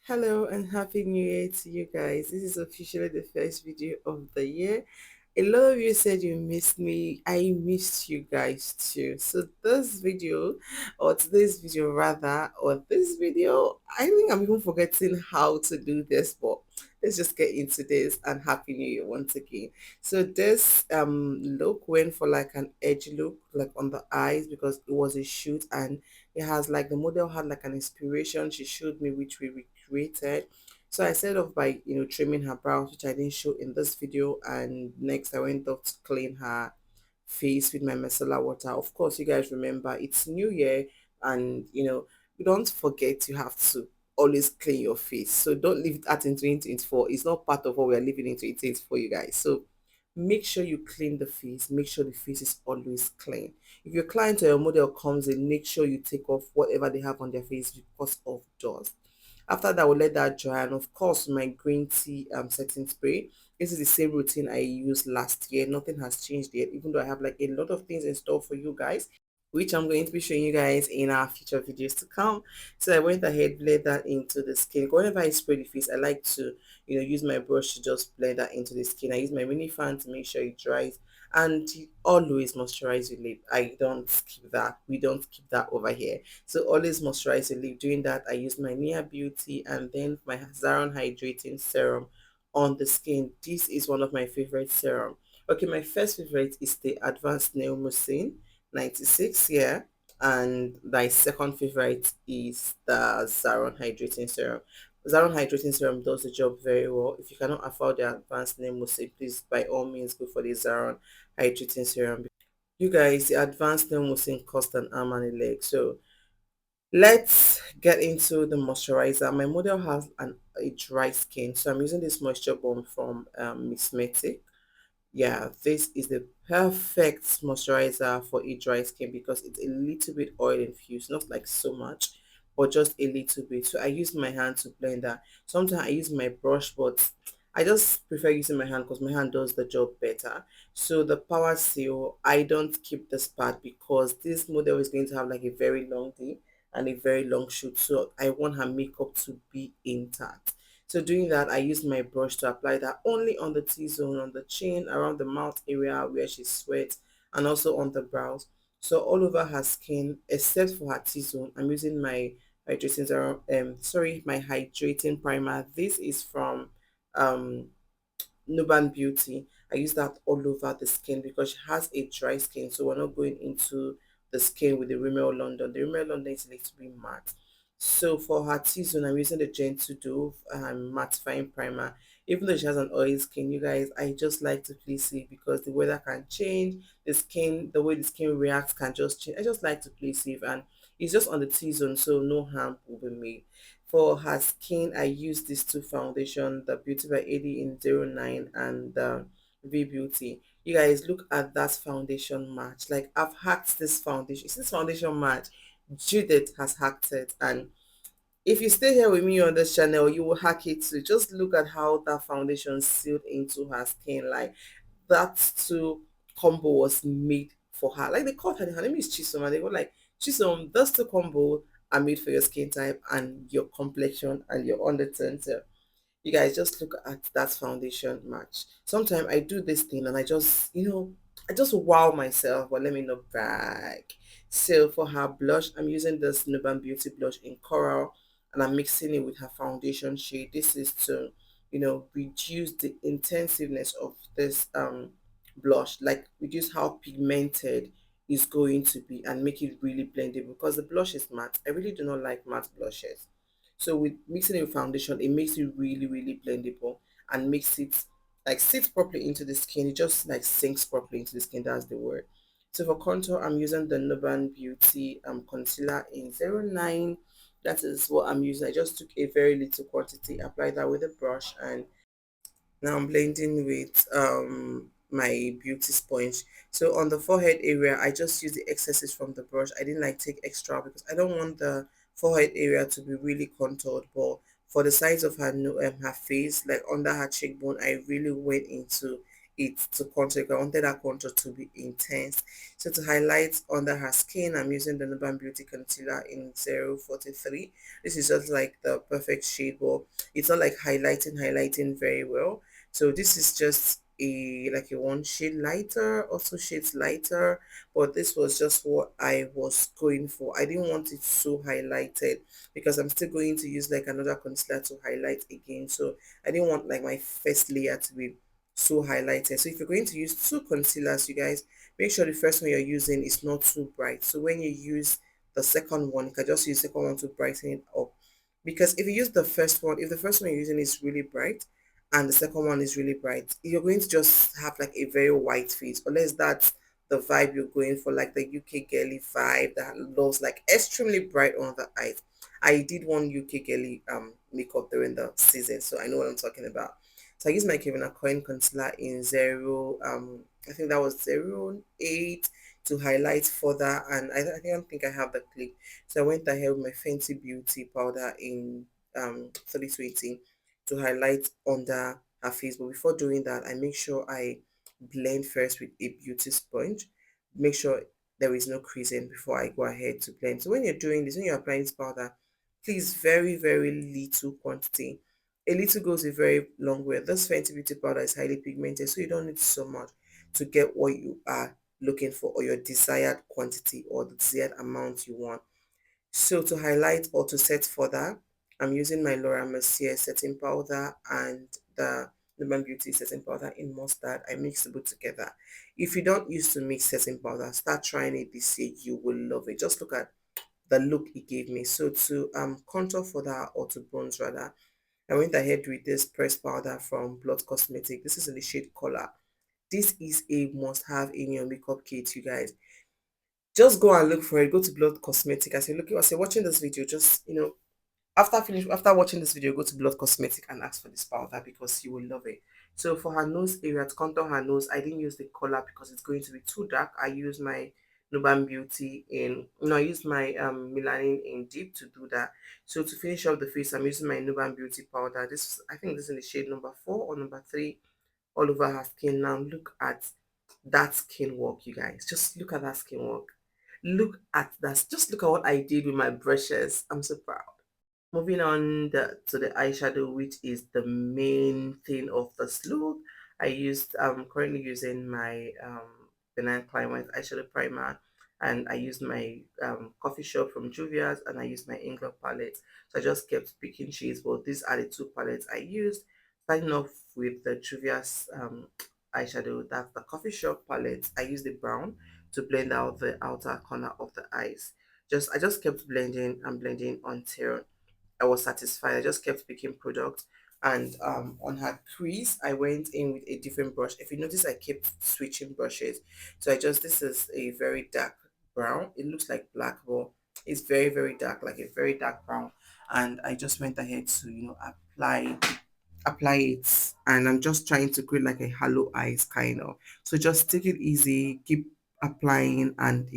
Hello and happy new year to you guys. This is officially the first video of the year. A lot of you said you missed me. I missed you guys too. So this video, or today's video rather, or this video, I think I'm even forgetting how to do this, but let's just get into this and happy new year once again. So this look went for like an edge look, like on the eyes because it was a shoot and it has like the model had like an inspiration she showed me which we recreated. So I started off by trimming her brows, which I didn't show in this video, and next I went off to clean her face with my micellar water. Of course, you guys remember it's new year, and you don't forget you have to always clean your face. So don't leave that in 2024. It's not part of what we are living in 2024, you guys. So make sure you clean the face. Make sure the face is always clean. If your client or your model comes in, make sure you take off whatever they have on their face because of dust. After that, we'll let that dry, and of course my green tea setting spray. This is the same routine I used last year. Nothing has changed yet, even though I have like a lot of things in store for you guys, which I'm going to be showing you guys in our future videos to come. So I went ahead, blend that into the skin. Whenever I spray the face, I like to, use my brush to just blend that into the skin. I use my mini fan to make sure it dries. And you always moisturize your lip. I don't skip that. We don't keep that over here. So always moisturize your lip. Doing that, I use my Nia Beauty and then my Zaron Hydrating Serum on the skin. This is one of my favorite serum. Okay, my first favorite is the Advanced Nail Mucin 96, yeah, and my second favorite is the Zaron Hydrating Serum. Zaron Hydrating Serum does the job very well. If you cannot afford the Advanced Nail Mucin, please by all means go for the Zaron Hydrating Serum. You guys, the Advanced Nail Mucin cost an arm and a leg. So let's get into the moisturizer. My model has a dry skin, so I'm using this moisture bomb from Miss Metic. Yeah, this is the perfect moisturizer for a dry skin because it's a little bit oil infused, not like so much, but just a little bit. So I use my hand to blend that. Sometimes I use my brush, but I just prefer using my hand because my hand does the job better. So the power seal, I don't keep this part because this model is going to have like a very long day and a very long shoot. So I want her makeup to be intact. So doing that, I use my brush to apply that only on the T-zone, on the chin, around the mouth area where she sweats, and also on the brows. So all over her skin, except for her T-zone, I'm using my my hydrating primer. This is from um Nuban Beauty. I use that all over the skin because she has a dry skin, so we're not going into the skin with the Rimmel London. The Rimmel London is a little bit matte. So for her T-zone, I'm using the Gentle Dove mattifying primer. Even though she has an oily skin, you guys, I just like to please it because the weather can change. The skin, the way the skin reacts can just change. I just like to please it, and it's just on the T-zone, so no harm will be made. For her skin, I use these two foundation, the Beauty by AD in 09 and the V Beauty. You guys look at that foundation match. Like I've hacked this foundation. It's this foundation match. Judith has hacked it, and if you stay here with me on this channel, you will hack it too. Just look at how that foundation sealed into her skin. Like that two combo was made for her. Like they called her name is Chisom, and they were like, Chisom, those two combo are made for your skin type and your complexion and your undertone. So you guys just look at that foundation match. Sometimes I do this thing and I just, I just wow myself, but let me not brag. So for her blush, I'm using this Nuban Beauty blush in Coral and I'm mixing it with her foundation shade. This is to, reduce the intensiveness of this blush, like reduce how pigmented it's going to be and make it really blendable because the blush is matte. I really do not like matte blushes. So with mixing it with foundation, it makes it really, really blendable and makes it like sit properly into the skin. It just like sinks properly into the skin. That's the word. So for contour, I'm using the Nuban Beauty concealer in 09. That is what I'm using. I just took a very little quantity, applied that with a brush, and now I'm blending with my beauty sponge. So on the forehead area, I just use the excesses from the brush. I didn't like take extra because I don't want the forehead area to be really contoured. But for the size of her her face, like under her cheekbone, I really went into it to contour. I wanted that contour to be intense. So to highlight under her skin, I'm using the Nuban Beauty Concealer in 043. This is just like the perfect shade, but it's not like highlighting very well. So this is just a like a one shade lighter, also shades lighter, but this was just what I was going for. I didn't want it so highlighted because I'm still going to use like another concealer to highlight again. So I didn't want like my first layer to be so highlighted. So if you're going to use two concealers, you guys, make sure the first one you're using is not too bright. So when you use the second one, you can just use the second one to brighten it up. Because if you use the first one, if the first one you're using is really bright and the second one is really bright, you're going to just have like a very white face, unless that's the vibe you're going for, like the UK girly vibe that loves like extremely bright on the eyes. I did one UK girly makeup during the season, so I know what I'm talking about. So I used my Kevin Coin concealer in zero, I think that was 08 to highlight further, and I don't think I have the clip. So I went ahead with my Fenty Beauty powder in 3020 to highlight under her face. But before doing that, I make sure I blend first with a beauty sponge. Make sure there is no creasing before I go ahead to blend. So when you're doing this, when you're applying this powder, please very little quantity. A little goes a very long way. This Fenty Beauty powder is highly pigmented, so you don't need so much to get what you are looking for, or your desired quantity or the desired amount you want. So to highlight or to set further, I'm using my Laura Mercier setting powder and the Lumen Beauty setting powder in mustard. I mix the both together. If you don't use to mix setting powder, start trying it this year. You will love it. Just look at the look it gave me. So to contour further, or to bronze rather, I went ahead with this pressed powder from Blood Cosmetic. This is in the shade Color. This is a must-have in your makeup kit, you guys. Just go and look for it. Go to Blood Cosmetic. As you're watching this video, just after watching this video, go to Blood Cosmetic and ask for this powder because you will love it. So for her nose area, to contour her nose, I didn't use the color because it's going to be too dark. I used my Nuban Beauty I used my Melanin in Deep to do that. So to finish up the face, I'm using my Nuban Beauty powder. I think this is in the shade number 4 or number 3, all over her skin. Now look at that skin work, you guys. Just look at that skin work. Look at that. Just look at what I did with my brushes. I'm so proud. Moving on to the eyeshadow, which is the main thing of this look. I'm currently using my Benign Climate eyeshadow primer, and I used my coffee shop from Juvia's, and I used my England palette. So I just kept picking shades, but these are the two palettes I used. Starting off with the Juvia's eyeshadow, that's the coffee shop palette. I used the brown to blend out the outer corner of the eyes. I just kept blending and blending until I was satisfied. I just kept picking products. And on her crease, I went in with a different brush. If you notice, I kept switching brushes. So this is a very dark brown. It looks like black, but it's very dark, like a very dark brown. And I just went ahead to, apply it, and I'm just trying to create like a hollow eyes kind of. So just take it easy, keep applying, and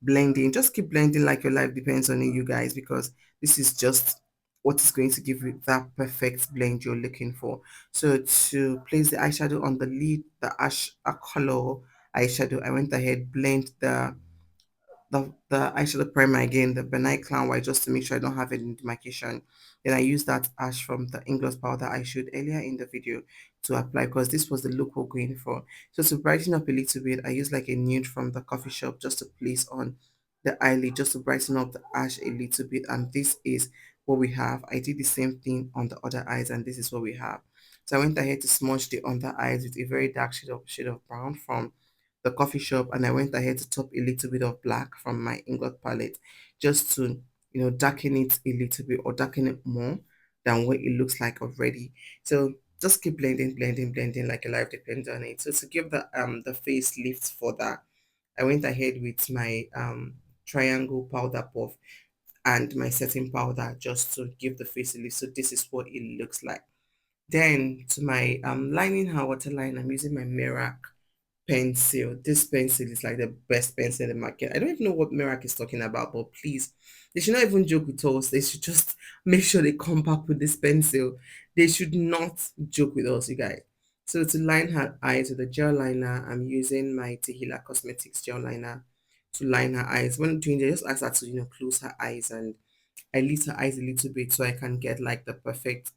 blending. Just keep blending like your life depends on it, you guys, because this is just what is going to give you that perfect blend you're looking for. So to place the eyeshadow on the lid, the ash a color eyeshadow, I went ahead, blend the eyeshadow primer again, the Benign Clown White, just to make sure I don't have any demarcation. Then I used that ash from the English powder I showed earlier in the video to apply, because this was the look we're going for. So to brighten up a little bit, I used like a nude from the coffee shop just to place on the eyelid, just to brighten up the ash a little bit. And this is what we have. I did the same thing on the other eyes, and this is what we have. So I went ahead to smudge the under eyes with a very dark shade of brown from the coffee shop, and I went ahead to top a little bit of black from my Ingot palette, just to darken it a little bit, or darken it more than what it looks like already. So just keep blending like a life depends on it. So to give the face lift for that, I went ahead with my triangle powder puff and my setting powder just to give the face a lift. So this is what it looks like. Then to my lining her waterline, I'm using my Mirac pencil. This pencil is like the best pencil in the market. I don't even know what Mirac is talking about, but please, they should not even joke with us. They should just make sure they come back with this pencil. They should not joke with us, you guys. So to line her eyes with a gel liner, I'm using my Tehila Cosmetics gel liner to line her eyes. When doing this, I just ask her to close her eyes, and I lift her eyes a little bit so I can get like the perfect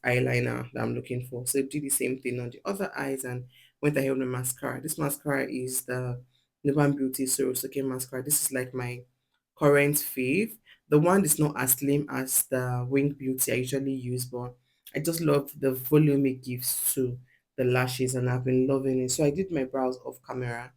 eyeliner that I'm looking for. So do the same thing on the other eyes, and went ahead with my mascara. This mascara is the Nuban Beauty Sorosuke mascara. This is like my current fave. The one is not as slim as the Wing Beauty I usually use, but I just love the volume it gives to the lashes, and I've been loving it. So I did my brows off camera.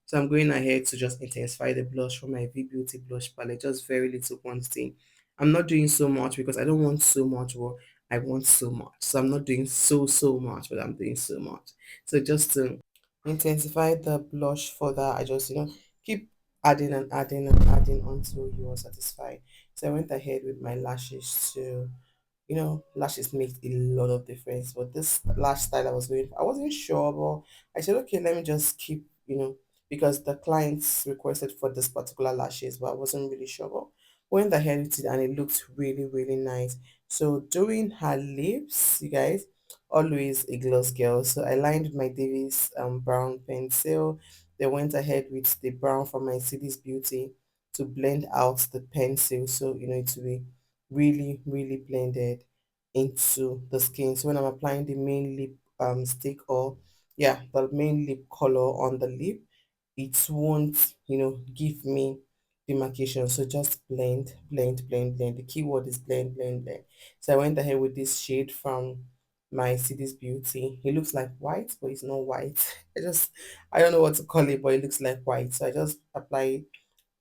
So I'm going ahead to just intensify the blush from my V Beauty blush palette, just very little quantity. I'm not doing so much because I don't want so much, but I want so much. So I'm not doing so much, but I'm doing so much. So just to intensify the blush further, I just keep adding and adding and adding until you are satisfied. So I went ahead with my lashes to lashes make a lot of difference. But this lash style I was going for, I wasn't sure, but I said, okay, let me just keep, because the clients requested for this particular lashes, but I wasn't really sure. But went ahead with it and it looked really, really nice. So doing her lips, you guys, always a gloss girl. So I lined with my Davis brown pencil. They went ahead with the brown from my City's Beauty to blend out the pencil. So, it will be really, really blended into the skin. So when I'm applying the main lip stick, or yeah, the main lip color on the lip, it won't give me demarcation. So just blend, blend, blend, blend. The keyword is blend, blend, blend. So I went ahead with this shade from my City's Beauty. It looks like white, but it's not white. I don't know what to call it, but it looks like white. So I just apply,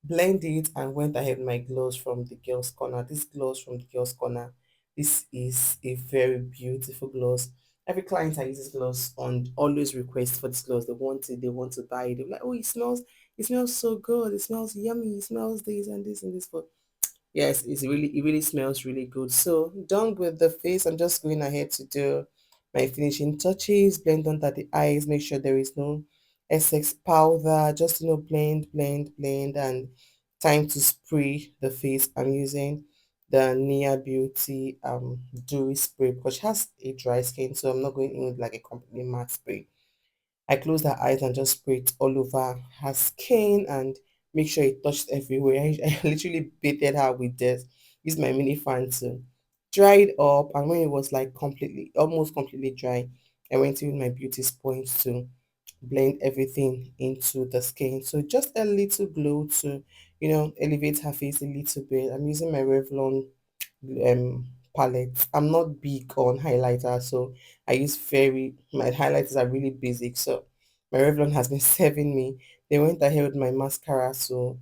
blend it, and went ahead with my gloss from the Girls Corner. This gloss from the Girls Corner, this is a very beautiful gloss. Every client I use this gloss on always request for this gloss. They want it, they want to buy it. They're like, oh, it smells so good, it smells yummy, it smells this and this and this. But yes, it really smells really good. So done with the face. I'm just going ahead to do my finishing touches, blend under the eyes, make sure there is no excess powder, just blend, blend, blend, and time to spray the face. I'm using the Nia Beauty dewy spray because she has a dry skin, so I'm not going in with like a completely matte spray. I closed her eyes and just sprayed all over her skin and make sure it touched everywhere. I literally bathed her with this. Used my mini fan to dry it up, and when it was like almost completely dry, I went in with my beauty sponge to blend everything into the skin. So just a little glow to, elevate her face a little bit. I'm using my Revlon um palette. I'm not big on highlighter, so I use my highlighters are really basic. So my Revlon has been serving me. They went ahead with my mascara, so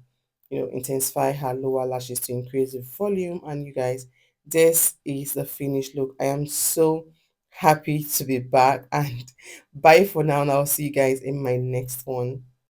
intensify her lower lashes to increase the volume. And you guys, this is the finished look. I am so happy to be back, and bye for now, and I'll see you guys in my next one.